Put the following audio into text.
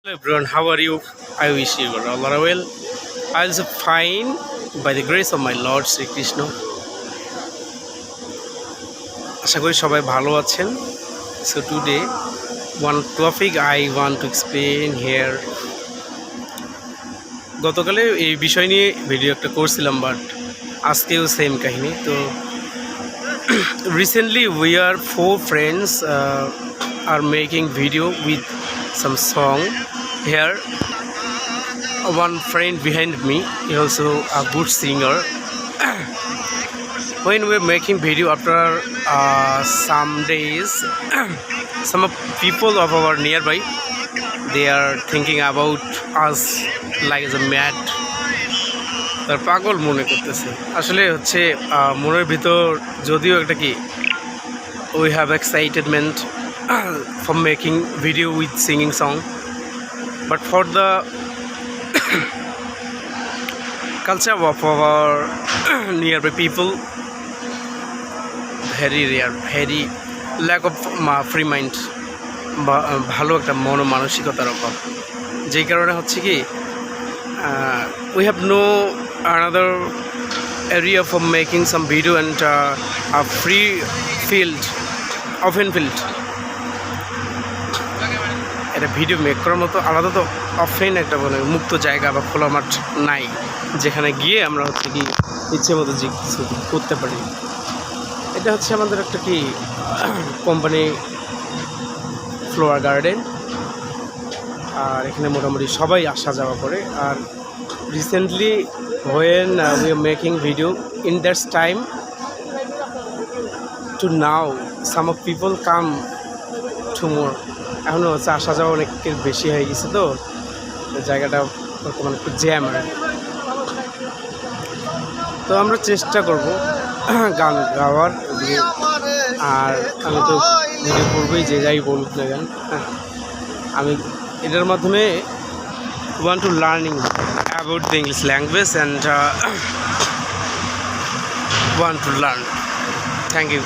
Hello everyone, how are you? I wish you all are well. I also fine by the grace of my Lord Sri Krishna. আশা করি সবাই ভালো আছেন. So today one topic I want to explain here. গতকালে এই বিষয় নিয়ে video একটা করছিলাম, but আজকেও সেম কাহিনী. তো recently we are 4 friends are making video with some song here. One friend behind me is also a good singer. When we're making video after some days, some of people of our nearby, they are thinking about us like as a mad. তার পাগল মনে করতেছে. আসলে হচ্ছে মনের ভিতর যদিও একটা কি we have excitement for making video with singing song, but for the culture of our nearby people, very rare, very lack of free mind, ভালো একটা মন মানসিকতার অভাব. যেই কারণে হচ্ছে কি we have no another area for making some video and a free field, open field. এটা ভিডিও মেক করার মতো আলাদা তো অফেন একটা মানে মুক্ত জায়গা বা খোলা মাঠ নাই, যেখানে গিয়ে আমরা হচ্ছে কি ইচ্ছে মতো যে কিছু করতে পারি. এটা হচ্ছে আমাদের একটা কি কোম্পানি ফ্লোয়ার গার্ডেন, আর এখানে মোটামুটি সবাই আসা যাওয়া করে. আর recently when we are making video in that time to now some of people come to more. এখনও হচ্ছে আসা যাওয়া অনেকের বেশি হয়ে গেছে, তো জায়গাটা বর্তমানে একটু জ্যাম. তো আমরা চেষ্টা করব গান গাওয়ার, আর আমি তো ভিডিও করবোই যে যাই বলুক না গান. আমি এটার মাধ্যমে want to learning about the English language and want to learn. Thank you.